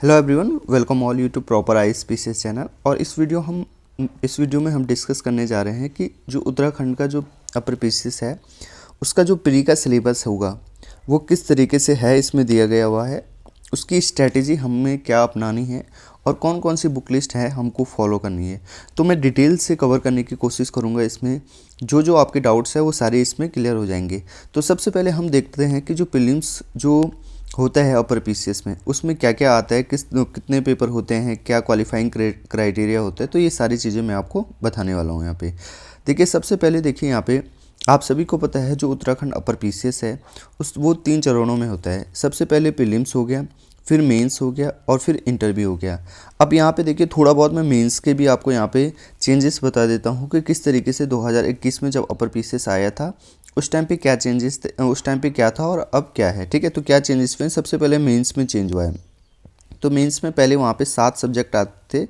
Hello everyone, welcome all you to proper eye species channel. और इस video में हम डिस्कस करने जा रहे हैं कि जो उत्तराखंड का जो अपर पीसीएस है उसका जो प्री का सिलेबस होगा वो किस तरीके से है, इसमें दिया गया हुआ है। उसकी स्ट्रैटेजी हमें क्या अपनानी है और कौन कौन सी बुक लिस्ट है हमको फॉलो करनी है, तो मैं डिटेल से कवर करने की कोशिश करूँगा। इसमें जो आपके डाउट्स है वो सारे इसमें क्लियर हो जाएंगे। तो सबसे पहले हम देखते हैं कि जो प्रीलिम्स जो होता है अपर पीसीएस में उसमें क्या क्या आता है, कितने पेपर होते हैं, क्या क्वालिफाइंग क्राइटेरिया होता है, तो ये सारी चीज़ें मैं आपको बताने वाला हूँ यहाँ पे। देखिए, सबसे पहले देखिए यहाँ पे आप सभी को पता है जो उत्तराखंड अपर पीसीएस है वो 3 चरणों में होता है। सबसे पहले प्रीलिम्स हो गया, फिर मेंस हो गया और फिर इंटरव्यू हो गया। अब यहाँ पे देखिए थोड़ा बहुत मैं मेंस के भी आपको यहाँ पे चेंजेस बता देता हूँ कि किस तरीके से 2021 में जब अपर पीसीएस आया था उस टाइम पे क्या चेंजेस थे, उस टाइम पे क्या था और अब क्या है। ठीक है, तो क्या चेंजेस हुए। सबसे पहले मेंस में चेंज हुआ है। तो मेंस में पहले वहाँ पे 7 सब्जेक्ट आते थे,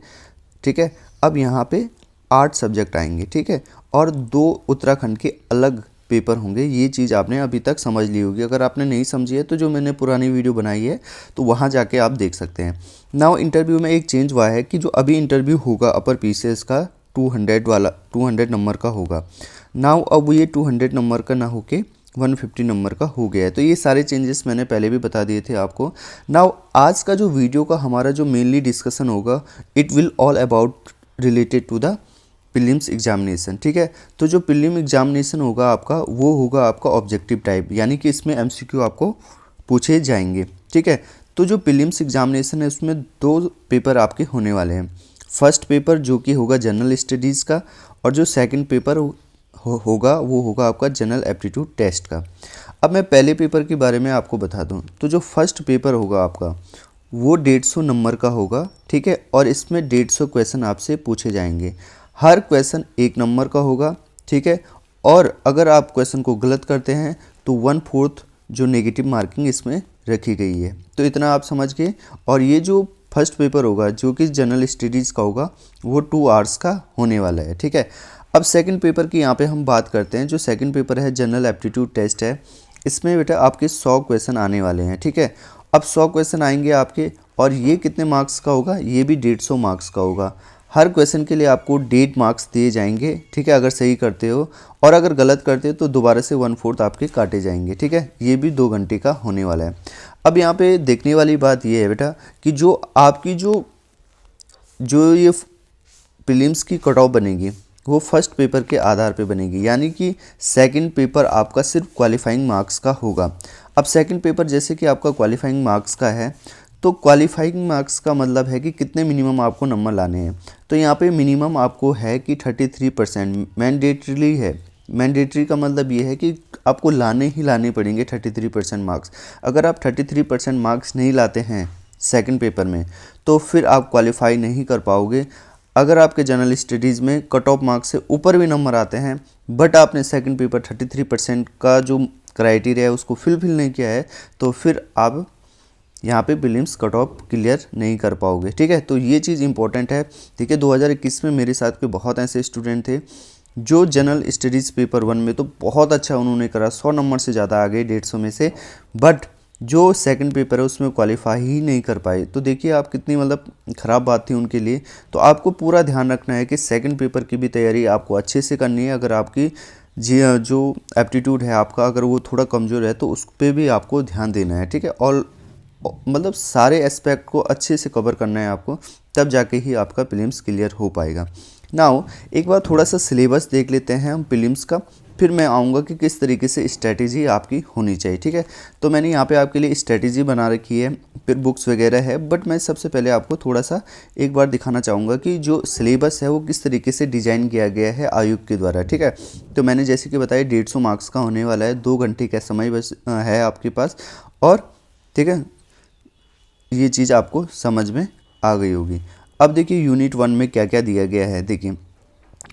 ठीक है, अब यहाँ पे 8 सब्जेक्ट आएंगे, ठीक है, और 2 उत्तराखंड के अलग पेपर होंगे। ये चीज़ आपने अभी तक समझ ली होगी। अगर आपने नहीं समझी है तो जो मैंने पुरानी वीडियो बनाई है तो वहाँ जाके आप देख सकते हैं। नाउ इंटरव्यू में एक चेंज हुआ है कि जो अभी इंटरव्यू होगा अपर पीसीएस का 200 वाला 200 नंबर का होगा। नाउ अब ये 200 नंबर का ना होके 150 नंबर का हो गया है। तो ये सारे चेंजेस मैंने पहले भी बता दिए थे आपको। नाउ आज का जो वीडियो का हमारा जो मेनली डिस्कशन होगा, it will all about related to the prelims examination. ठीक है, तो जो प्रीलिम एग्जामिनेशन होगा आपका वो होगा आपका ऑब्जेक्टिव टाइप, यानी कि इसमें एमसीक्यू आपको पूछे जाएंगे। ठीक है, तो जो प्रीलिम्स एग्जामिनेशन है उसमें 2 पेपर आपके होने वाले हैं। फर्स्ट पेपर जो कि होगा जनरल स्टडीज़ का, और जो सेकंड पेपर होगा वो होगा आपका जनरल एप्टीट्यूड टेस्ट का। अब मैं पहले पेपर के बारे में आपको बता दूं, तो जो फर्स्ट पेपर होगा आपका वो 150 नंबर का होगा। ठीक है, और इसमें 150 क्वेश्चन आपसे पूछे जाएंगे। हर क्वेश्चन 1 नंबर का होगा। ठीक है, और अगर आप क्वेश्चन को गलत करते हैं तो 1/4 जो नेगेटिव मार्किंग इसमें रखी गई है। तो इतना आप समझ गए। और ये जो फर्स्ट पेपर होगा जो कि जनरल स्टडीज़ का होगा वो 2 आवर्स का होने वाला है। ठीक है, अब सेकंड पेपर की यहाँ पे हम बात करते हैं। जो सेकंड पेपर है जनरल एप्टीट्यूड टेस्ट है, इसमें बेटा आपके 100 क्वेश्चन आने वाले हैं। ठीक है, अब 100 क्वेश्चन आएंगे आपके, और ये कितने मार्क्स का होगा, ये भी 150 मार्क्स का होगा। हर क्वेश्चन के लिए आपको 1.5 मार्क्स दिए जाएंगे। ठीक है, अगर सही करते हो, और अगर गलत करते हो तो दोबारा से 1/4 आपके काटे जाएंगे। ठीक है, ये भी 2 घंटे का होने वाला है। अब यहाँ पे देखने वाली बात ये है बेटा कि जो आपकी जो जो ये प्रीलिम्स की कट ऑफ बनेगी वो फर्स्ट पेपर के आधार पे बनेगी, यानी कि सेकंड पेपर आपका सिर्फ क्वालिफाइंग मार्क्स का होगा। अब सेकंड पेपर जैसे कि आपका क्वालिफाइंग मार्क्स का है, तो क्वालिफाइंग मार्क्स का मतलब है कि कितने मिनिमम आपको नंबर लाने हैं। तो यहाँ पे मिनिमम आपको है कि 33% मैंडेटरीली है। मैंडेटरी का मतलब ये है कि आपको लाने ही लाने पड़ेंगे 33% मार्क्स। अगर आप 33% मार्क्स नहीं लाते हैं सेकंड पेपर में तो फिर आप क्वालिफाई नहीं कर पाओगे। अगर आपके जनरल स्टडीज़ में कट ऑफ मार्क्स से ऊपर भी नंबर आते हैं बट आपने सेकंड पेपर 33% का जो क्राइटेरिया है उसको फिल नहीं किया है, तो फिर आप यहाँ पे प्रीलिम्स कट ऑफ क्लियर नहीं कर पाओगे। ठीक है, तो ये चीज़ इंपॉर्टेंट है। ठीक है, 2021 में मेरे साथ के बहुत ऐसे स्टूडेंट थे जो जनरल स्टडीज़ पेपर 1 में तो बहुत अच्छा उन्होंने करा, 100 नंबर से ज़्यादा आ गए 150 में से, बट जो सेकंड पेपर है उसमें क्वालिफाई ही नहीं कर पाए। तो देखिए आप कितनी मतलब ख़राब बात थी उनके लिए। तो आपको पूरा ध्यान रखना है कि सेकंड पेपर की भी तैयारी आपको अच्छे से करनी है। अगर आपकी जी जो एप्टीट्यूड है आपका अगर वो थोड़ा कमज़ोर है तो उस पर भी आपको ध्यान देना है। ठीक है, और मतलब सारे एस्पेक्ट को अच्छे से कवर करना है आपको, तब जाके ही आपका प्रीलिम्स क्लियर हो पाएगा। नाउ एक बार थोड़ा सा सिलेबस देख लेते हैं हम प्रीलिम्स का, फिर मैं आऊँगा कि किस तरीके से स्ट्रैटेजी आपकी होनी चाहिए। ठीक है, तो मैंने यहाँ पे आपके लिए स्ट्रैटेजी बना रखी है, फिर बुक्स वगैरह है, बट मैं सबसे पहले आपको थोड़ा सा एक बार दिखाना चाहूँगा कि जो सिलेबस है वो किस तरीके से डिज़ाइन किया गया है आयोग के द्वारा। ठीक है, तो मैंने जैसे कि बताया 150 मार्क्स का होने वाला है, 2 घंटे का समय बस है आपके पास। और ठीक है, ये चीज़ आपको समझ में आ गई होगी। अब देखिए यूनिट 1 में क्या क्या दिया गया है। देखिए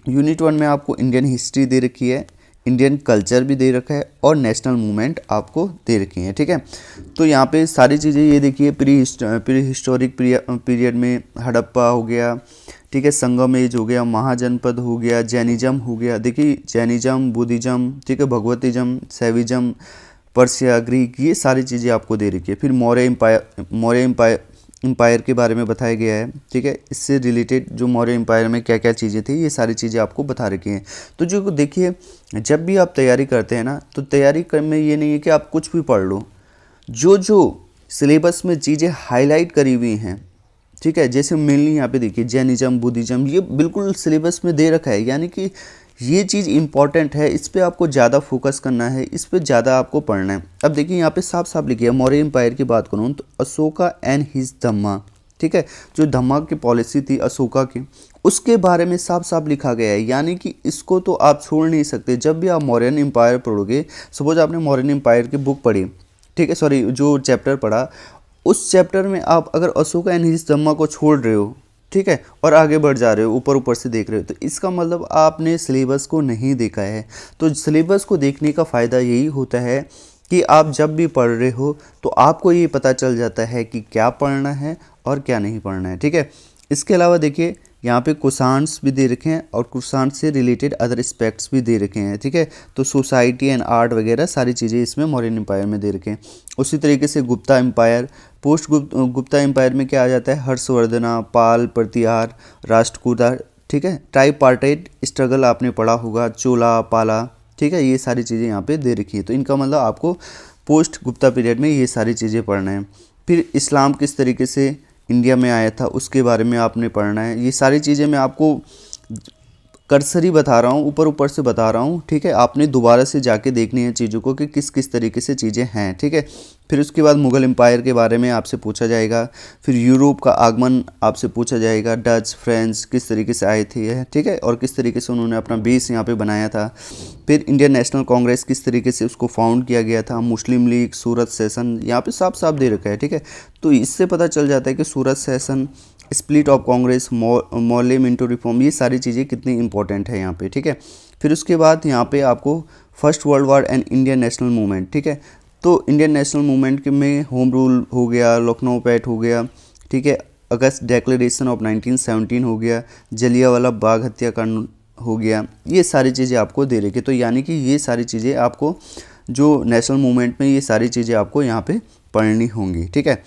यूनिट 1 में आपको इंडियन हिस्ट्री दे रखी है, इंडियन कल्चर भी दे रखा है, और नेशनल मूवमेंट आपको दे रखी है। ठीक है, तो यहाँ पे सारी चीज़ें ये देखिए प्री हिस्टोरिक पीरियड में हड़प्पा हो गया, ठीक है, संगम एज हो गया, महाजनपद हो गया, जैनिज्म हो गया। देखिए जैनिज्म, बुद्धिज्म, ठीक है, भगवतिज्म, सैविज्म, पर्शिया, ग्रीक, ये सारी चीज़ें आपको दे रखी है। फिर मौर्य एम्पायर एम्पायर के बारे में बताया गया है, ठीक है। इससे रिलेटेड जो मौर्य एम्पायर में क्या क्या चीज़ें थी, ये सारी चीज़ें आपको बता रखी हैं। तो जो देखिए, जब भी आप तैयारी करते हैं ना, तो तैयारी कर में ये नहीं है कि आप कुछ भी पढ़ लो, जो जो सिलेबस में चीज़ें हाईलाइट करी हुई हैं, ठीक है। जैसे मेनली यहाँ पे देखिए जैनिज्म, बुद्धिज्म, ये बिल्कुल सिलेबस में दे रखा है, यानी कि ये चीज़ इंपॉर्टेंट है, इस पे आपको ज़्यादा फोकस करना है, इस पे ज़्यादा आपको पढ़ना है। अब देखिए यहाँ पे साफ साफ लिखिए, मौर्य एम्पायर की बात करूँ तो अशोका एंड हिज धम्मा, ठीक है। जो धम्मा की पॉलिसी थी अशोका की, उसके बारे में साफ साफ लिखा गया है, यानी कि इसको तो आप छोड़ नहीं सकते। जब भी आप मौर्यन एम्पायर पढ़ोगे, सपोज आपने मौर्यन एम्पायर की बुक पढ़ी, ठीक है, सॉरी जो चैप्टर पढ़ा, उस चैप्टर में आप अगर अशोका एंड हिज धम्मा को छोड़ रहे हो, ठीक है, और आगे बढ़ जा रहे हो, ऊपर ऊपर से देख रहे हो, तो इसका मतलब आपने सिलेबस को नहीं देखा है। तो सिलेबस को देखने का फ़ायदा यही होता है कि आप जब भी पढ़ रहे हो तो आपको ये पता चल जाता है कि क्या पढ़ना है और क्या नहीं पढ़ना है, ठीक है। इसके अलावा देखिए यहाँ पे क्वेश्चंस भी दे रखे हैं और क्वेश्चंस से रिलेटेड अदर एस्पेक्ट्स भी दे रखे हैं, ठीक है। तो सोसाइटी एंड आर्ट वगैरह सारी चीज़ें इसमें मौर्यन एम्पायर में दे रखे हैं। उसी तरीके से गुप्ता एम्पायर, गुप्ता एम्पायर में क्या आ जाता है, हर्षवर्धना, पाल, प्रतिहार, राष्ट्रकूटा, ठीक है। ट्राईपार्टाइट स्ट्रगल आपने पढ़ा होगा, चोला, पाला, ठीक है। ये सारी चीज़ें यहाँ पे दे रखी है। तो इनका मतलब आपको पोस्ट गुप्ता पीरियड में ये सारी चीज़ें पढ़ना है। फिर इस्लाम किस तरीके से इंडिया में आया था, उसके बारे में आपने पढ़ना है। ये सारी चीज़ें मैं आपको कर्सरी बता रहा हूँ, ऊपर ऊपर से बता रहा हूँ, ठीक है। आपने दोबारा से जाके देखनी है चीज़ों को कि किस किस तरीके से चीज़ें हैं, ठीक है। फिर उसके बाद मुग़ल एम्पायर के बारे में आपसे पूछा जाएगा। फिर यूरोप का आगमन आपसे पूछा जाएगा, डच, फ्रेंच किस तरीके से आए थे, ठीक है, और किस तरीके से उन्होंने अपना बेस यहाँ पे बनाया था। फिर इंडियन नेशनल कांग्रेस किस तरीके से उसको फाउंड किया गया था, मुस्लिम लीग, सूरत सेशन, यहाँ पे साफ साफ दे रखा है, ठीक है। तो इससे पता चल जाता है कि Surat session, split of Congress, Morley Minto reform, ये सारी चीज़ें कितनी इंपॉर्टेंट है यहाँ पे, ठीक है। फिर उसके बाद यहाँ पे आपको first world war and Indian national movement, ठीक है। तो इंडियन नेशनल मूवमेंट के में होम रूल हो गया, लखनऊ पैक्ट हो गया, ठीक है, अगस्त डिक्लेरेशन ऑफ 1917 हो गया, जलियांवाला बाग हत्याकांड हो गया, ये सारी चीज़ें आपको दे रखी। तो यानी कि ये सारी चीज़ें आपको जो नेशनल मूवमेंट में ये सारी चीज़ें आपको यहाँ पे पढ़नी होंगी, ठीक है।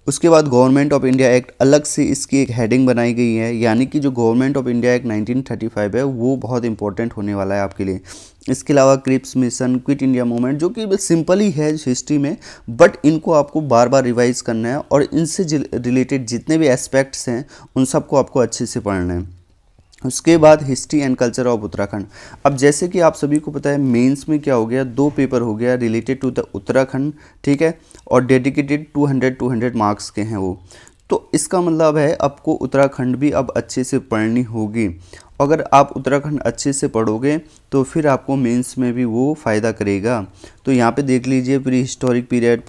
उसके बाद गवर्नमेंट ऑफ इंडिया एक्ट, अलग से इसकी एक हेडिंग बनाई गई है, यानी कि जो गवर्नमेंट ऑफ इंडिया एक्ट 1935 है वो बहुत इंपॉर्टेंट होने वाला है आपके लिए। इसके अलावा Cripps mission, quit India movement, जो कि बस सिंपल ही है हिस्ट्री में, बट इनको आपको बार बार रिवाइज करना है और इनसे रिलेटेड जितने भी एस्पेक्ट्स हैं उन सबको आपको अच्छे से पढ़ना है। उसके बाद history and culture of Uttarakhand. अब जैसे कि आप सभी को पता है मेंस में क्या हो गया, 2 पेपर हो गया रिलेटेड टू द उत्तराखंड, ठीक है, और डेडिकेटेड 200 मार्क्स के हैं वो। तो इसका मतलब है आपको उत्तराखंड भी अब अच्छे से पढ़नी होगी। अगर आप उत्तराखंड अच्छे से पढ़ोगे तो फिर आपको मेंस में भी वो फ़ायदा करेगा। तो यहाँ पे देख लीजिए, pre historic period,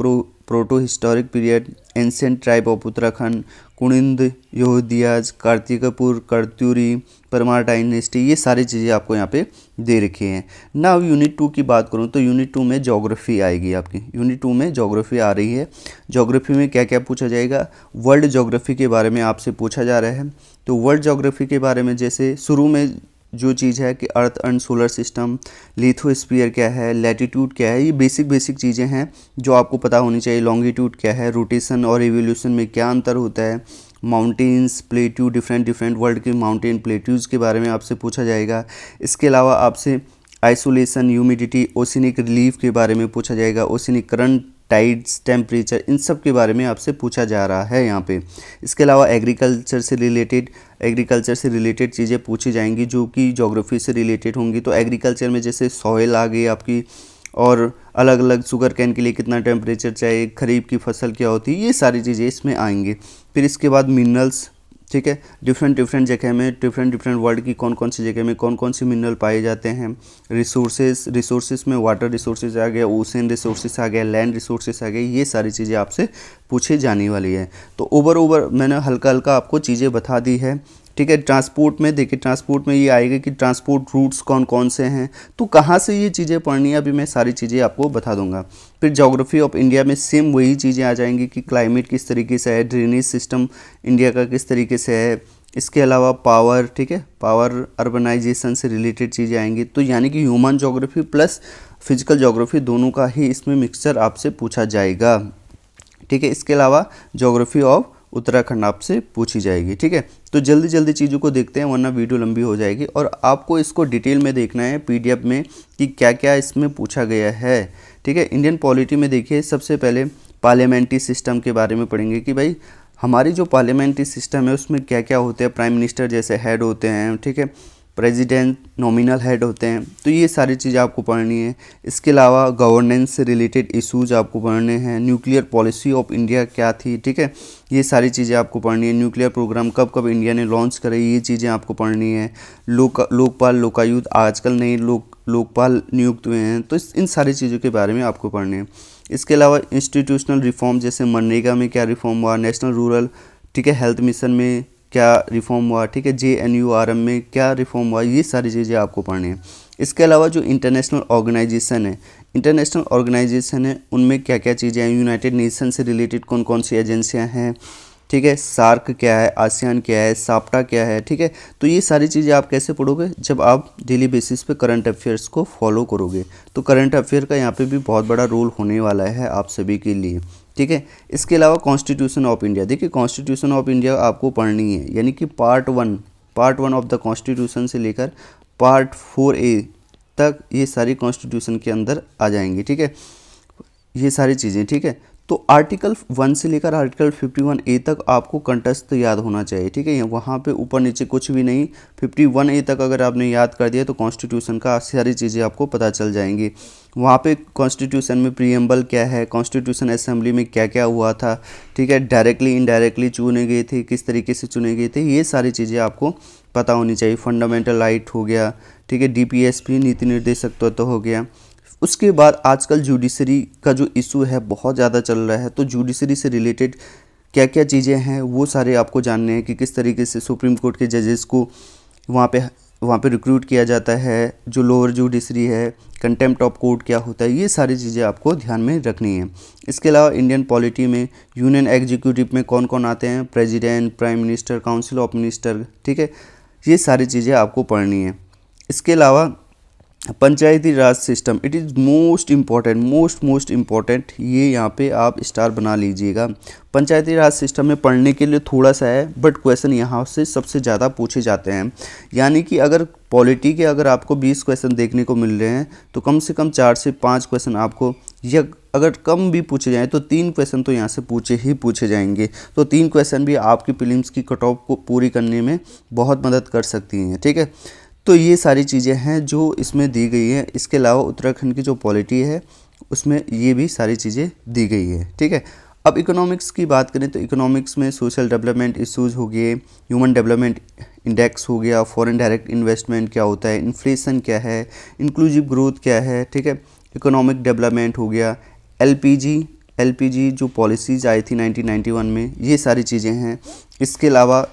proto historic period, ancient tribe of Uttarakhand, Kuninda, यहोदियाज, कार्तिकपुर, कर्त्यूरी, परमार डायनेस्टी, ये सारी चीज़ें आपको यहाँ पे दे रखी हैं। नाउ यूनिट 2 की बात करूँ तो यूनिट 2 में ज्योग्राफी आएगी आपकी। यूनिट 2 में ज्योग्राफी आ रही है। ज्योग्राफी में क्या क्या पूछा जाएगा, वर्ल्ड ज्योग्राफी के बारे में आपसे पूछा जा रहा है। तो वर्ल्ड ज्योग्राफी के बारे में जैसे शुरू में जो चीज़ है कि earth and solar system, lithosphere क्या है, लैटिट्यूड क्या है, ये बेसिक चीज़ें हैं जो आपको पता होनी चाहिए। लॉन्गिट्यूड क्या है, रोटेशन और रिवोल्यूशन में क्या अंतर होता है, माउंटेन्स, प्लेट्यू, डिफरेंट वर्ल्ड के माउंटेन प्लेट्यूज़ के बारे में आपसे पूछा जाएगा। इसके अलावा आपसे आइसोलेशन, ह्यूमिडिटी, ओशिनिक रिलीफ के बारे में पूछा जाएगा। ओशिनिक करंट, टाइड्स, टेम्परेचर, इन सब के बारे में आपसे पूछा जा रहा है यहाँ पे। इसके अलावा एग्रीकल्चर से रिलेटेड चीज़ें पूछी जाएंगी जो कि ज्योग्राफी से रिलेटेड होंगी। तो एग्रीकल्चर में जैसे सॉइल आ गई आपकी, और अलग अलग शुगर कैन के लिए कितना टेम्परेचर चाहिए, खरीफ की फसल क्या होती है, ये सारी चीज़ें इसमें आएंगी। फिर इसके बाद मिनरल्स, ठीक है, डिफरेंट जगह में, डिफरेंट वर्ल्ड की कौन कौन सी जगह में कौन कौन सी मिनरल पाए जाते हैं। रिसोर्सेज में वाटर रिसोर्सेज आ गया, ओशन रिसोर्सेज आ गया, लैंड रिसोर्सेज आ गए, ये सारी चीज़ें आपसे पूछी जाने वाली है। तो ओवर मैंने हल्का आपको चीज़ें बता दी है, ठीक है। ट्रांसपोर्ट में देखिए, ट्रांसपोर्ट में ये आएगा कि ट्रांसपोर्ट रूट्स कौन कौन से हैं, तो कहाँ से ये चीज़ें पढ़नी है, अभी मैं सारी चीज़ें आपको बता दूंगा। फिर ज्योग्राफी ऑफ इंडिया में सेम वही चीज़ें आ जाएंगी कि क्लाइमेट किस तरीके से है, ड्रेनेज सिस्टम इंडिया का किस तरीके से है। इसके अलावा पावर, ठीक है, पावर, अर्बनाइजेशन से रिलेटेड चीज़ें आएंगी। तो यानी कि human geography plus physical geography दोनों का ही इसमें मिक्सचर आपसे पूछा जाएगा, ठीक है। इसके अलावा ज्योग्राफी ऑफ उत्तराखंड आपसे पूछी जाएगी। ठीक है, तो जल्दी जल्दी चीज़ों को देखते हैं वरना वीडियो लंबी हो जाएगी। और आपको इसको डिटेल में देखना है PDF में कि क्या क्या इसमें पूछा गया है। ठीक है, इंडियन पॉलिटी में देखिए सबसे पहले पार्लियामेंट्री सिस्टम के बारे में पढ़ेंगे कि भाई हमारी जो पार्लियामेंट्री सिस्टम है उसमें क्या क्या होते हैं। प्राइम मिनिस्टर जैसे हेड होते हैं, ठीक है, प्रेसिडेंट नॉमिनल हेड होते हैं, तो ये सारी चीज़ें आपको पढ़नी है। इसके अलावा गवर्नेंस से रिलेटेड इश्यूज आपको पढ़ने हैं। न्यूक्लियर पॉलिसी ऑफ इंडिया क्या थी, ठीक है, ये सारी चीज़ें आपको पढ़नी है। न्यूक्लियर प्रोग्राम कब कब इंडिया ने लॉन्च करे, ये चीज़ें आपको पढ़नी है। लोकपाल लोकायुक्त आजकल नए लोकपाल नियुक्त हुए हैं, तो इन सारी चीज़ों के बारे में आपको पढ़ने हैं। इसके अलावा इंस्टीट्यूशनल रिफॉर्म जैसे मनरेगा में क्या रिफॉर्म हुआ, नेशनल रूरल, ठीक है, हेल्थ मिशन में क्या रिफॉर्म हुआ, ठीक है, JNURM में क्या रिफॉर्म हुआ, ये सारी चीज़ें आपको पढ़नी है। इसके अलावा जो इंटरनेशनल ऑर्गेनाइजेशन है उनमें क्या क्या चीज़ें हैं। यूनाइटेड नेशन से रिलेटेड कौन कौन सी एजेंसियां हैं, ठीक है, सार्क क्या है, आसियान क्या है, साप्टा क्या है, ठीक है। तो ये सारी चीज़ें आप कैसे पढ़ोगे, जब आप डेली बेसिस पे करंट अफेयर्स को फॉलो करोगे। तो करंट अफेयर का यहाँ पे भी बहुत बड़ा रोल होने वाला है आप सभी के लिए। ठीक है, इसके अलावा कॉन्स्टिट्यूशन ऑफ इंडिया, देखिए कॉन्स्टिट्यूशन ऑफ इंडिया आपको पढ़नी है, यानी कि part one of the constitution से लेकर पार्ट 4A तक ये सारी कॉन्स्टिट्यूशन के अंदर आ जाएंगी। ठीक है, ये सारी चीज़ें, ठीक है। तो आर्टिकल 1 से लेकर आर्टिकल 51A तक आपको कंठस्थ याद होना चाहिए। ठीक है, वहाँ पे ऊपर नीचे कुछ भी नहीं, 51A तक अगर आपने याद कर दिया तो कॉन्स्टिट्यूशन का सारी चीज़ें आपको पता चल जाएंगी। वहाँ पे कॉन्स्टिट्यूशन में प्रीएम्बल क्या है, कॉन्स्टिट्यूशन असेंबली में क्या क्या हुआ था, ठीक है, डायरेक्टली इनडायरेक्टली चुने गए थे, किस तरीके से चुने गए थे, ये सारी चीज़ें आपको पता होनी चाहिए। फंडामेंटल राइट हो गया, ठीक है, DPSP नीति निर्देशक तत्व हो गया। उसके बाद आजकल जुडिशरी का जो इशू है बहुत ज़्यादा चल रहा है, तो जुडिशरी से रिलेटेड क्या क्या चीज़ें हैं वो सारे आपको जानने हैं कि किस तरीके से सुप्रीम कोर्ट के जजेस को वहाँ पे रिक्रूट किया जाता है, जो लोअर जुडिशरी है, कंटेम्प्ट ऑफ कोर्ट क्या होता है, ये सारी चीज़ें आपको ध्यान में रखनी है। इसके अलावा इंडियन पॉलिटी में यूनियन एग्जीक्यूटिव में कौन कौन आते हैं, president, prime minister, council of minister, ठीक है, ये सारी चीज़ें आपको पढ़नी है। इसके अलावा Panchayati Raj system, it is most important, ये यहाँ पे आप स्टार बना लीजिएगा। पंचायती राज सिस्टम में पढ़ने के लिए थोड़ा सा है, बट क्वेश्चन यहाँ से सबसे ज़्यादा पूछे जाते हैं। यानी कि अगर पॉलिटी के अगर आपको 20 क्वेश्चन देखने को मिल रहे हैं तो कम से कम 4 से 5 क्वेश्चन आपको, या अगर कम भी पूछे जाएँ तो 3 क्वेश्चन तो यहाँ से पूछे जाएंगे। तो 3 क्वेश्चन भी आपकी प्रीलिम्स की कट ऑफ को पूरी करने में बहुत मदद कर सकती हैं। ठीक है, तो ये सारी चीज़ें हैं जो इसमें दी गई हैं। इसके अलावा उत्तराखंड की जो पॉलिटी है उसमें ये भी सारी चीज़ें दी गई है। ठीक है, अब इकोनॉमिक्स की बात करें तो इकोनॉमिक्स में सोशल डेवलपमेंट इश्यूज हो गए, ह्यूमन डेवलपमेंट इंडेक्स हो गया, फॉरेन डायरेक्ट इन्वेस्टमेंट क्या होता है, इन्फ्लेशन क्या है, इंक्लूसिव ग्रोथ क्या है, ठीक है, इकोनॉमिक डेवलपमेंट हो गया, एलपीजी जो पॉलिसीज़ आई थी 1991 में, ये सारी चीज़ें हैं। इसके अलावा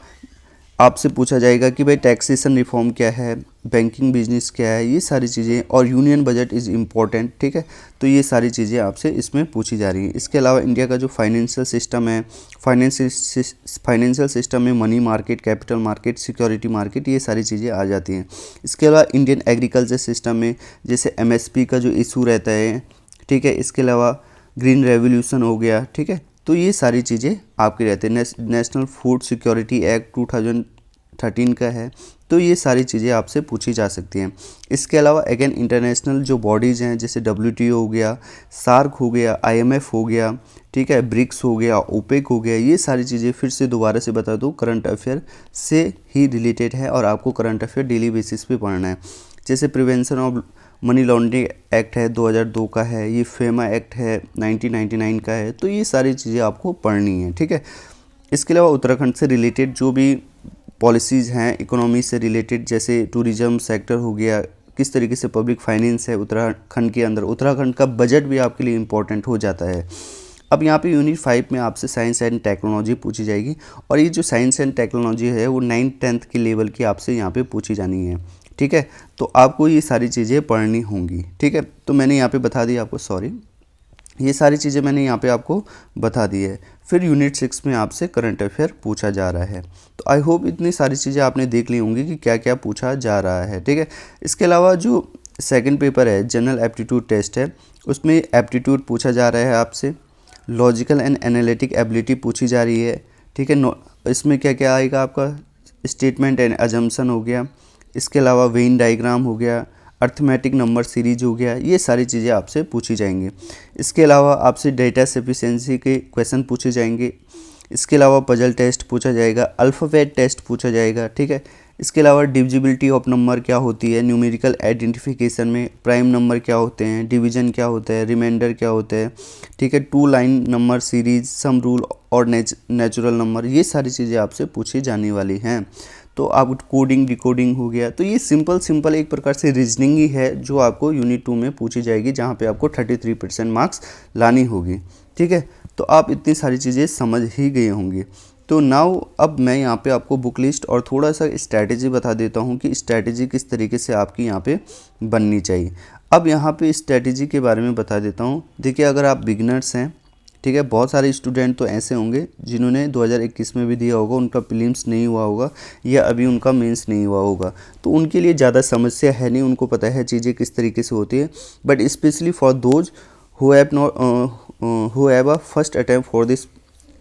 आपसे पूछा जाएगा कि भाई टैक्सेशन रिफॉर्म क्या है, बैंकिंग बिजनेस क्या है, ये सारी चीज़ें, और यूनियन बजट इज़ इम्पॉर्टेंट। ठीक है, तो ये सारी चीज़ें आपसे इसमें पूछी जा रही हैं। इसके अलावा इंडिया का जो फाइनेंशियल सिस्टम है, फाइनेंशियल सिस्टम में money market, capital market, security market, ये सारी चीज़ें आ जाती हैं। इसके अलावा इंडियन एग्रीकल्चर सिस्टम में जैसे MSP का जो इशू रहता है, ठीक है, इसके अलावा ग्रीन रेवोल्यूशन हो गया, ठीक है, तो ये सारी चीज़ें आपकी रहती है। नेशनल फूड सिक्योरिटी एक्ट 2013 का है, तो ये सारी चीज़ें आपसे पूछी जा सकती हैं। इसके अलावा अगेन इंटरनेशनल जो बॉडीज़ हैं जैसे WTO हो गया, सार्क हो गया, IMF हो गया, ठीक है, ब्रिक्स हो गया, ओपेक हो गया, ये सारी चीज़ें फिर से दोबारा से बता दूँ करंट अफेयर से ही रिलेटेड है और आपको करंट अफेयर डेली बेसिस पे पढ़ना है। जैसे prevention of money laundering act है 2002 का है, ये फेमा एक्ट है 1999 का है, तो ये सारी चीज़ें आपको पढ़नी है। ठीक है, इसके अलावा उत्तराखंड से रिलेटेड जो भी पॉलिसीज़ हैं इकोनॉमी से रिलेटेड, जैसे टूरिज़्म सेक्टर हो गया, किस तरीके से पब्लिक फाइनेंस है उत्तराखंड के अंदर, उत्तराखंड का बजट भी आपके लिए इम्पोर्टेंट हो जाता है। अब यहाँ पे यूनिट 5 में आपसे साइंस एंड टेक्नोलॉजी पूछी जाएगी, और ये जो साइंस एंड टेक्नोलॉजी है वो 9th-10th के लेवल की आपसे यहाँ पे पूछी जानी है। ठीक है, तो आपको ये सारी चीज़ें पढ़नी होंगी। ठीक है, तो मैंने यहाँ पे बता दी आपको, ये सारी चीज़ें मैंने यहाँ पे आपको बता दी है। फिर यूनिट 6 में आपसे करंट अफेयर पूछा जा रहा है। तो आई होप इतनी सारी चीज़ें आपने देख ली होंगी कि क्या क्या पूछा जा रहा है। ठीक है, इसके अलावा जो सेकंड पेपर है जनरल एप्टीट्यूड टेस्ट है, उसमें एप्टीट्यूड पूछा जा रहा है आपसे, लॉजिकल एंड एनालिटिक एबिलिटी पूछी जा रही है, ठीक है। इसमें क्या क्या आएगा आपका, स्टेटमेंट एंड अजम्पशन हो गया, इसके अलावा वेन डायग्राम हो गया, अर्थमेटिक नंबर सीरीज हो गया, ये सारी चीज़ें आपसे पूछी जाएंगी। इसके अलावा आपसे डेटा सफिशिएंसी के क्वेश्चन पूछे जाएंगे। इसके अलावा पजल टेस्ट पूछा जाएगा, अल्फ़ाबेट टेस्ट पूछा जाएगा, ठीक है। इसके अलावा डिविजिबिलिटी ऑफ नंबर क्या होती है, न्यूमेरिकल आइडेंटिफिकेशन में प्राइम नंबर क्या होते हैं, डिवीजन क्या होता है, रिमाइंडर क्या होता है, ठीक है, 2 line number series, sum rule और नेचुरल नंबर, ये सारी चीज़ें आपसे पूछी जाने वाली हैं। तो आप कोडिंग डिकोडिंग हो गया, तो ये सिंपल एक प्रकार से रीजनिंग ही है जो आपको यूनिट 2 में पूछी जाएगी, जहाँ पे आपको 33% मार्क्स लानी होगी, ठीक है। तो आप इतनी सारी चीज़ें समझ ही गए होंगे। तो नाउ अब मैं यहाँ पे आपको बुक लिस्ट और थोड़ा सा स्ट्रैटेजी बता देता हूँ कि स्ट्रैटेजी किस तरीके से आपकी यहाँ पे बननी चाहिए। अब यहाँ पे स्ट्रैटेजी के बारे में बता देता हूँ। देखिए, अगर आप बिगिनर्स हैं, ठीक है, बहुत सारे स्टूडेंट तो ऐसे होंगे जिन्होंने 2021 में भी दिया होगा, उनका प्रीलिम्स नहीं हुआ होगा या अभी उनका मेंस नहीं हुआ होगा, तो उनके लिए ज़्यादा समस्या है नहीं, उनको पता है चीज़ें किस तरीके से होती है। But specially for those who have not who have a first attempt for this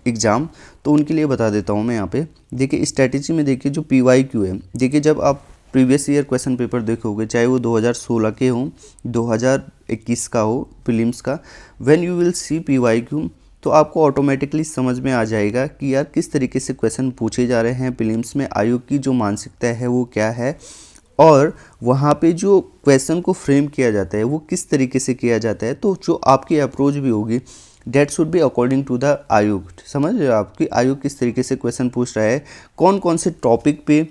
exam, तो उनके लिए बता देता हूँ मैं यहाँ पे। देखिए, स्ट्रैटेजी में देखिए जो PYQ है, देखिए जब आप प्रीवियस ईयर क्वेश्चन पेपर देखोगे, चाहे वो 2016 के हो, 2021 का हो प्रीलिम्स का, when you will C PYQ, तो आपको ऑटोमेटिकली समझ में आ जाएगा कि यार किस तरीके से क्वेश्चन पूछे जा रहे हैं प्रीलिम्स में, आयोग की जो मानसिकता है वो क्या है, और वहाँ पे जो क्वेश्चन को फ्रेम किया जाता है वो किस तरीके से किया जाता है। तो जो आपकी अप्रोच भी होगी, that should be according to the आयोग। समझ रहे हो आपकी आयोग किस तरीके से क्वेश्चन पूछ रहा है, कौन कौन से टॉपिक पे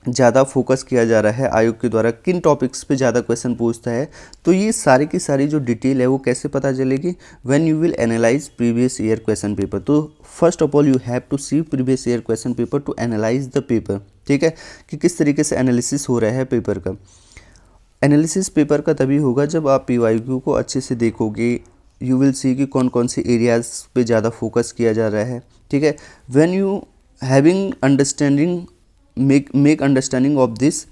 ज़्यादा फोकस किया जा रहा है आयोग के द्वारा, किन टॉपिक्स पे ज़्यादा क्वेश्चन पूछता है। तो ये सारी की सारी जो डिटेल है वो कैसे पता चलेगी, when you will analyse previous year question paper. तो first of all you have to see previous year question paper to analyse the paper, ठीक है, कि किस तरीके से एनालिसिस हो रहा है पेपर का। एनालिसिस पेपर का तभी होगा जब आप PYQ को अच्छे से देखोगे, यू विल सी कि कौन कौन से एरियाज़ पे ज़्यादा फोकस किया जा रहा है, ठीक है। When you having understanding make understanding of this,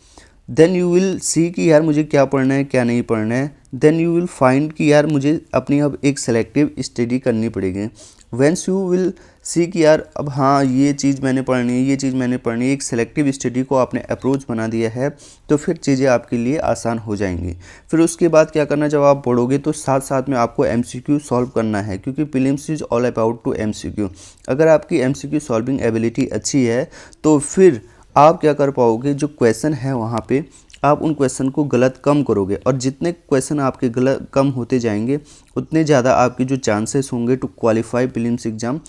then you will see कि यार मुझे क्या पढ़ना है क्या नहीं पढ़ना है। देन यू विल फाइंड कि यार मुझे अपनी अब एक सेलेक्टिव स्टडी करनी पड़ेगी। वेंस यू विल सी कि यार अब हाँ ये चीज़ मैंने पढ़नी है, ये चीज़ मैंने पढ़नी है, एक सेलेक्टिव स्टडी को आपने अप्रोच बना दिया है, तो फिर चीज़ें आपके लिए आसान हो जाएंगी। फिर उसके बाद क्या करना, जब आप पढ़ोगे तो साथ साथ में आपको MCQ सॉल्व करना है, क्योंकि prelims is all about to MCQ। अगर आपकी MCQ सॉल्विंग एबिलिटी अच्छी है तो फिर आप क्या कर पाओगे, जो क्वेश्चन है वहाँ पे आप उन क्वेश्चन को गलत कम करोगे, और जितने क्वेश्चन आपके गलत कम होते जाएंगे उतने ज़्यादा आपके जो चांसेस होंगे टू क्वालिफाई प्रीलिम्स एग्ज़ाम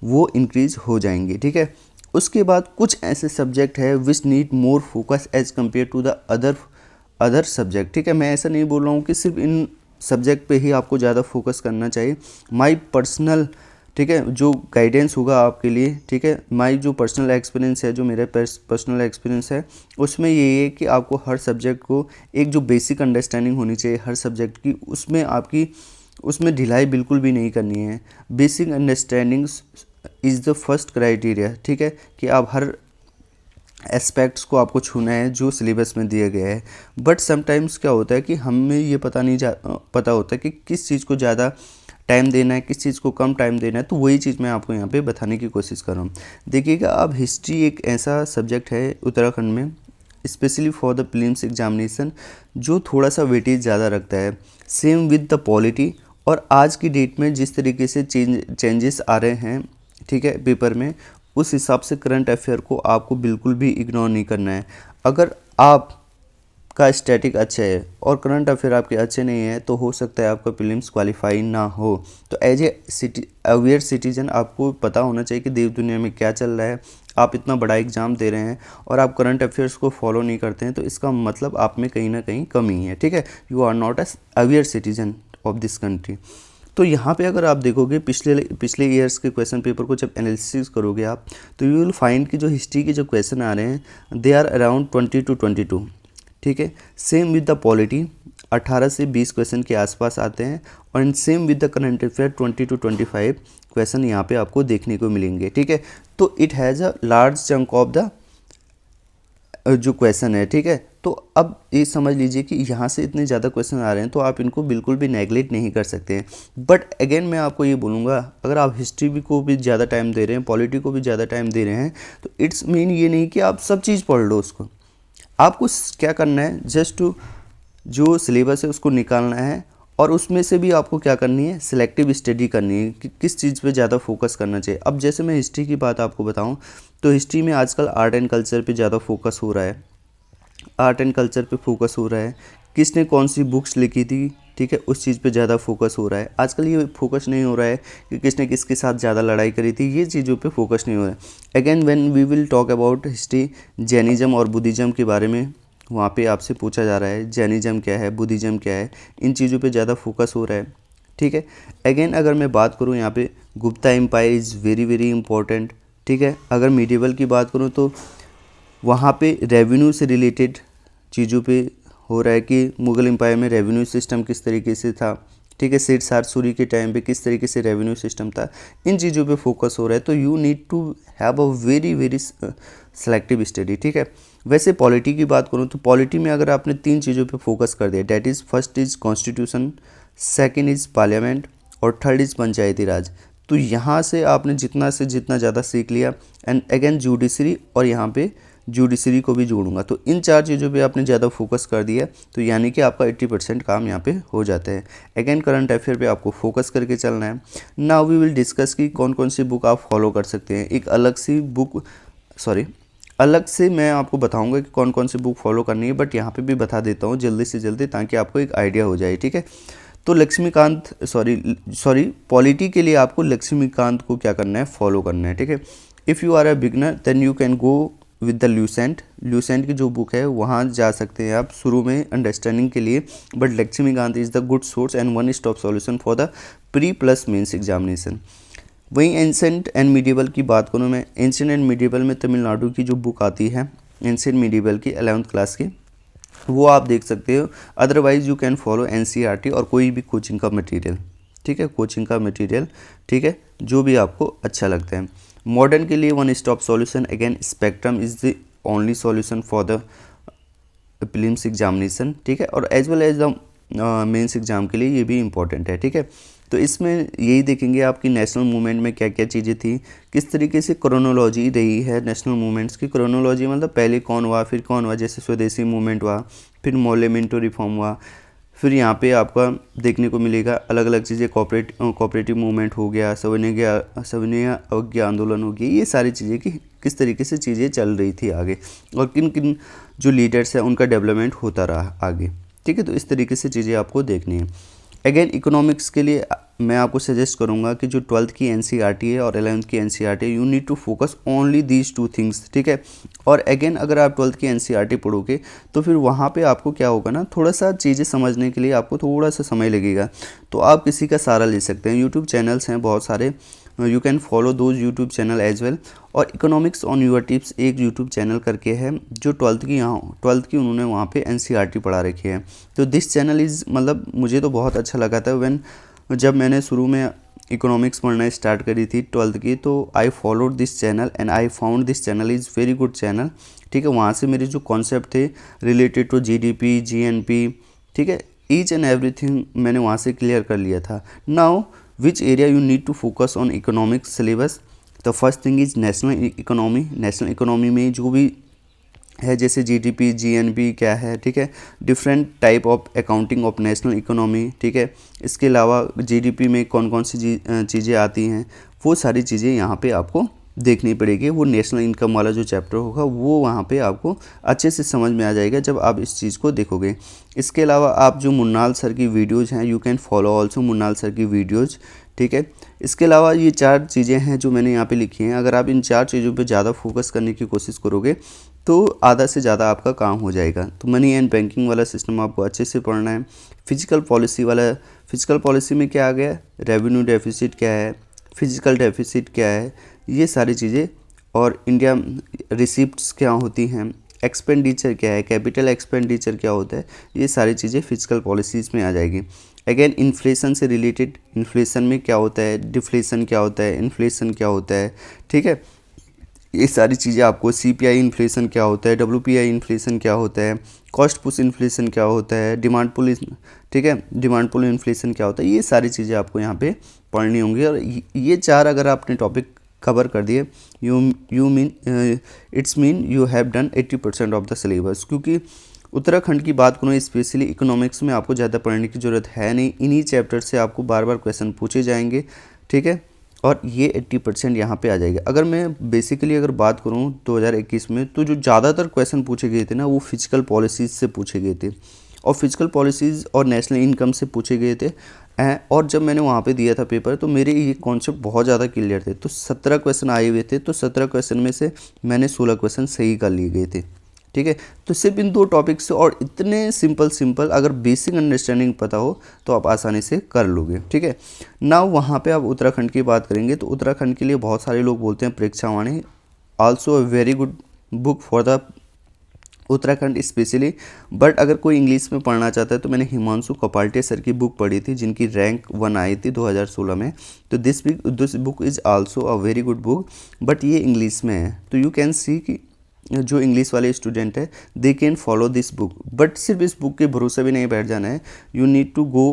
वो इंक्रीज हो जाएंगे, ठीक है। उसके बाद कुछ ऐसे सब्जेक्ट है which need more focus as compare to the other subject, ठीक है। मैं ऐसा नहीं बोल रहा हूँ कि सिर्फ इन सब्जेक्ट पे ही आपको ज़्यादा फोकस करना चाहिए। माई पर्सनल, ठीक है, जो गाइडेंस होगा आपके लिए, ठीक है, माई जो पर्सनल एक्सपीरियंस है, जो मेरा पर्सनल एक्सपीरियंस है, उसमें ये है कि आपको हर सब्जेक्ट को एक जो बेसिक अंडरस्टैंडिंग होनी चाहिए हर सब्जेक्ट की, उसमें ढिलाई बिल्कुल भी नहीं करनी है। Basic understanding is the first criteria, ठीक है, कि आप हर एस्पेक्ट्स को आपको छूना है जो सिलेबस में दिया गया है। बट समटाइम्स क्या होता है कि हमें ये पता होता है कि किस चीज़ को ज़्यादा टाइम देना है, किस चीज़ को कम टाइम देना है, तो वही चीज़ मैं आपको यहाँ पे बताने की कोशिश कर रहा हूँ। देखिएगा, अब हिस्ट्री एक ऐसा सब्जेक्ट है उत्तराखंड में, specially for the prelims examination, जो थोड़ा सा वेटेज ज़्यादा रखता है। सेम विद द पॉलिटी, और आज की डेट में जिस तरीके से चेंजेस आ रहे हैं, ठीक है, पेपर में, उस हिसाब से करंट अफेयर को आपको बिल्कुल भी इग्नोर नहीं करना है। अगर आप का स्टैटिक अच्छा है और करंट अफेयर आपके अच्छे नहीं है, तो हो सकता है आपका प्रीलिम्स क्वालिफाई ना हो। तो एज ए अवेयर सिटीजन आपको पता होना चाहिए कि देश दुनिया में क्या चल रहा है। आप इतना बड़ा एग्जाम दे रहे हैं और आप करंट अफेयर्स को फॉलो नहीं करते हैं, तो इसका मतलब आप में कहीं ना कहीं कमी है, ठीक है। You are not as aware citizen of this country. तो यहाँ पे अगर आप देखोगे पिछले ईयर्स के क्वेश्चन पेपर को जब एनालिसिस करोगे आप, तो यू विल फाइंड कि जो हिस्ट्री के जो क्वेश्चन आ रहे हैं दे आर अराउंड 20 to 22, ठीक है। सेम विद द पॉलिटी 18 से 20 क्वेश्चन के आसपास आते हैं, और same with the current affair 20 to 25 question यहाँ पे आपको देखने को मिलेंगे, ठीक है। तो it has a large chunk of the जो क्वेश्चन है, ठीक है। तो अब ये समझ लीजिए कि यहाँ से इतने ज़्यादा क्वेश्चन आ रहे हैं तो आप इनको बिल्कुल भी नेगलेक्ट नहीं कर सकते हैं। बट अगेन मैं आपको ये बोलूँगा, अगर आप हिस्ट्री भी को भी ज़्यादा टाइम दे रहे हैं, पॉलिटी को भी ज़्यादा टाइम दे रहे हैं, तो इट्स मीन ये नहीं कि आप सब चीज़ पढ़ लो उसको। आपको क्या करना है, जस्ट टू जो सिलेबस है उसको निकालना है, और उसमें से भी आपको क्या करनी है, सिलेक्टिव स्टडी करनी है कि किस चीज़ पे ज़्यादा फोकस करना चाहिए। अब जैसे मैं हिस्ट्री की बात आपको बताऊं, तो हिस्ट्री में आजकल आर्ट एंड कल्चर पे ज़्यादा फोकस हो रहा है, आर्ट एंड कल्चर पे फोकस हो रहा है, किसने कौन सी बुक्स लिखी थी, ठीक है, उस चीज़ पे ज़्यादा फोकस हो रहा है। आजकल ये फोकस नहीं हो रहा है कि किसने किसके साथ ज़्यादा लड़ाई करी थी, ये चीज़ों पे फोकस नहीं हो रहा है। Again when we will talk about history, Jainism और बुद्धिज़्म के बारे में वहाँ पे आपसे पूछा जा रहा है, जैनिज़्म क्या है, बुद्धिज़्म क्या है, इन चीज़ों पे ज़्यादा फोकस हो रहा है, ठीक है। अगेन अगर मैं बात करूँ यहाँ पे, Gupta empire is very very important, ठीक है। अगर मीडिएवल की बात करूँ तो वहाँ पे रेवेन्यू से रिलेटेड चीज़ों पे हो रहा है कि मुग़ल एम्पायर में रेवेन्यू सिस्टम किस तरीके से था, ठीक है, सिरसार सूरी के टाइम पे किस तरीके से रेवेन्यू सिस्टम था, इन चीज़ों पे फोकस हो रहा है। तो you need to have a very very selective study, ठीक है। वैसे पॉलिटी की बात करूँ तो पॉलिटी में अगर आपने 3 चीज़ों पे फोकस कर दिया, that is first is constitution, second is parliament, और थर्ड इज़ पंचायती राज, तो यहाँ से आपने जितना से जितना ज़्यादा सीख लिया। एंड अगेन जुडिशरी, और यहाँ पे जुडिशरी को भी जोड़ूंगा, तो इन 4 चीज़ों पे आपने ज़्यादा फोकस कर दिया, तो यानी कि आपका 80% काम यहाँ पे हो जाता है। अगेन करंट अफेयर पे आपको फोकस करके चलना है। नाउ वी विल डिस्कस कि कौन कौन सी बुक आप फॉलो कर सकते हैं। एक अलग से मैं आपको बताऊंगा कि कौन कौन सी बुक फॉलो करनी है, बट यहाँ पे भी बता देता हूँ जल्दी से जल्दी, ताकि आपको एक आइडिया हो जाए, ठीक है। तो पॉलिटी के लिए आपको लक्ष्मीकांत को क्या करना है, फॉलो करना है, ठीक है। If you are a beginner then you can go with the Lucent की जो बुक है वहाँ जा सकते हैं आप शुरू में अंडरस्टैंडिंग के लिए, but Laxmikant is the good source and one stop solution for the pre plus mains examination. वहीं एंसेंट एंड मीडिएवल की बात करूँ मैं, एंसेंट एंड मीडिएवल में तमिलनाडु की जो बुक आती है एंसेंट मीडिएवल की 11th क्लास की, वो आप देख सकते हो। Otherwise you can follow NCERT और कोई भी कोचिंग का मटेरियल, ठीक है, कोचिंग का मटेरियल, ठीक है, जो भी आपको अच्छा लगता है। मॉडर्न के लिए one stop solution, again spectrum is the only solution for the prelims examination, ठीक है, और as well as the mains exam के लिए ये भी इम्पोर्टेंट है, ठीक है। तो इसमें यही देखेंगे आपकी नेशनल मूवमेंट में क्या क्या चीज़ें थी, किस तरीके से क्रोनोलॉजी रही है नेशनल मूवमेंट्स की। क्रोनोलॉजी मतलब पहले कौन हुआ, फिर कौन हुआ, जैसे स्वदेशी मूवमेंट हुआ, फिर मॉलेमेंटो रिफॉर्म हुआ, फिर यहाँ पे आपका देखने को मिलेगा अलग अलग चीज़ें, कोऑपरेटिव मूवमेंट हो गया, सविनय अवज्ञा आंदोलन हो गया, ये सारी चीज़ें कि किस तरीके से चीज़ें चल रही थी आगे, और किन किन जो लीडर्स हैं उनका डेवलपमेंट होता रहा आगे, ठीक है। तो इस तरीके से चीज़ें आपको देखनी है। अगेन इकोनॉमिक्स के लिए मैं आपको सजेस्ट करूंगा कि जो 12th की एनसीईआरटी है और 11th की एनसीईआरटी है, you need to focus only these 2 things, ठीक है। और अगेन अगर आप 12th की एनसीईआरटी पढ़ोगे तो फिर वहाँ पे आपको क्या होगा ना, थोड़ा सा चीज़ें समझने के लिए आपको थोड़ा सा समय लगेगा, तो आप किसी का सहारा ले सकते हैं। यूट्यूब चैनल्स हैं बहुत सारे, you can follow those YouTube channel as well. और इकोनॉमिक्स ऑन यूर टिप्स एक यूट्यूब चैनल करके है, जो 12th की उन्होंने वहाँ पे एनसीईआरटी पढ़ा रखी है। तो दिस चैनल इज़, मतलब मुझे तो बहुत अच्छा लगा था जब मैंने शुरू में इकोनॉमिक्स पढ़ना स्टार्ट करी थी 12th की, तो I followed this channel and I found this channel is very good channel, ठीक है। वहाँ से मेरे जो कॉन्सेप्ट थे रिलेटेड टू जीडीपी, जीएनपी, ठीक है, ईच एंड एवरीथिंग मैंने वहाँ से क्लियर कर लिया था। Now which area you need to focus on economics syllabus, the first thing is national economy. National economy में जो भी है, जैसे जीडीपी, जीएनपी क्या है, ठीक है, different type of accounting of national economy, ठीक है। इसके अलावा जीडीपी में कौन कौन सी चीज़ें आती हैं, वो सारी चीज़ें यहाँ पे आपको देखनी पड़ेगी। वो नेशनल इनकम वाला जो चैप्टर होगा वो वहाँ पे आपको अच्छे से समझ में आ जाएगा जब आप इस चीज़ को देखोगे। इसके अलावा आप जो मुन्नाल सर की वीडियोज़ हैं, you can follow also Munnal sir की वीडियोज़, ठीक है। इसके अलावा ये 4 चीज़ें हैं जो मैंने यहाँ पे लिखी हैं, अगर आप इन 4 चीज़ों पे ज़्यादा फोकस करने की कोशिश करोगे तो आधा से ज़्यादा आपका काम हो जाएगा। तो मनी एंड बैंकिंग वाला सिस्टम आपको अच्छे से पढ़ना है। फिजिकल पॉलिसी में क्या आ गया, रेवेन्यू डेफिसिट क्या है, फिजिकल डेफिसिट क्या है, ये सारी चीज़ें, और इंडिया रिसिप्ट्स क्या होती हैं, एक्सपेंडिचर क्या है, कैपिटल एक्सपेंडिचर क्या होता है, ये सारी चीज़ें फिजिकल पॉलिसीज़ में आ जाएगी। अगेन इन्फ्लेशन से रिलेटेड, इन्फ्लेशन में क्या होता है, डिफ्लेशन क्या होता है, इन्फ्लेशन क्या होता है, ठीक है। ये सारी चीज़ें आपको CPI इन्फ्लेशन क्या होता है, WPI इन्फ्लेशन क्या होता है, कॉस्ट पुश इन्फ्लेशन क्या होता है, डिमांड पुल, ठीक है, डिमांड पुल इन्फ्लेशन क्या होता है, ये सारी चीज़ें आपको यहाँ पे पढ़नी होंगी। और ये चार अगर आपने टॉपिक कवर कर दिए, you mean it's mean you have done 80% of the syllabus. क्योंकि उत्तराखंड की बात करूँ स्पेशली इकोनॉमिक्स में आपको ज़्यादा पढ़ने की ज़रूरत है नहीं, इन्हीं चैप्टर से आपको बार बार क्वेश्चन पूछे जाएंगे, ठीक है, और ये 80% यहाँ पे आ जाएगा। अगर मैं बेसिकली अगर बात करूँ 2021 में, तो जो ज़्यादातर क्वेश्चन पूछे गए थे ना वो फिजिकल पॉलिसीज़ से पूछे गए थे, और फिजिकल पॉलिसीज़ और नेशनल इनकम से पूछे गए थे। और जब मैंने वहाँ पे दिया था पेपर तो मेरे ये कॉन्सेप्ट बहुत ज़्यादा क्लियर थे। तो 17 क्वेश्चन आए हुए थे, तो 17 क्वेश्चन में से मैंने 16 क्वेश्चन सही कर लिए गए थे, ठीक है। तो सिर्फ इन 2 टॉपिक से, और इतने सिंपल अगर बेसिक अंडरस्टैंडिंग पता हो तो आप आसानी से कर लोगे, ठीक है ना। वहाँ पे आप उत्तराखंड की बात करेंगे तो उत्तराखंड के लिए बहुत सारे लोग बोलते हैं Parikshavani also a very good book for the Uttarakhand specially. But अगर कोई इंग्लिश में पढ़ना चाहता है तो मैंने हिमांशु कपाल्टे सर की बुक पढ़ी थी जिनकी रैंक 1 आई थी 2016 में। तो this book is also a very good book, but ये इंग्लिश में है। तो यू कैन सी कि जो इंग्लिश वाले स्टूडेंट है they can follow this book, but सिर्फ इस बुक के भरोसे भी नहीं बैठ जाना है, you need to go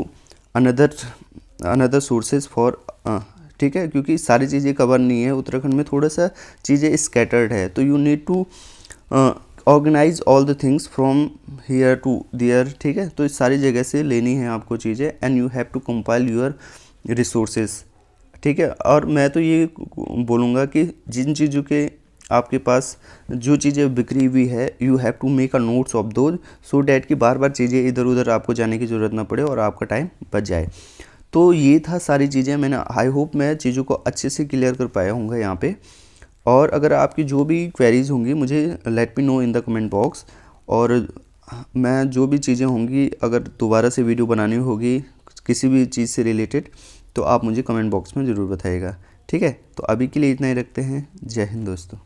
another sources for, ठीक है, क्योंकि सारी चीज़ें कवर नहीं है। उत्तराखंड में थोड़ा सा चीज़ें स्कैटर्ड है, तो you need to organize all the things from here to there, ठीक है। तो इस सारी जगह से लेनी है आपको चीज़ें, and you have to compile your resources, ठीक है। और मैं तो ये बोलूँगा कि जिन चीज़ों के आपके पास जो चीज़ें बिखरी हुई है, you have to make a notes of those, so that कि बार बार चीज़ें इधर उधर आपको जाने की ज़रूरत ना पड़े और आपका टाइम बच जाए। तो ये था सारी चीज़ें, मैंने आई होप मैं चीज़ों को अच्छे से क्लियर कर पाया हूँगा यहाँ पे। और अगर आपकी जो भी क्वेरीज़ होंगी मुझे let me know in the comment box, और मैं जो भी चीज़ें होंगी अगर दोबारा से वीडियो बनानी होगी किसी भी चीज़ से रिलेटेड तो आप मुझे कमेंट बॉक्स में ज़रूर बताइएगा, ठीक है। तो अभी के लिए इतना ही रखते हैं। जय हिंद दोस्तों।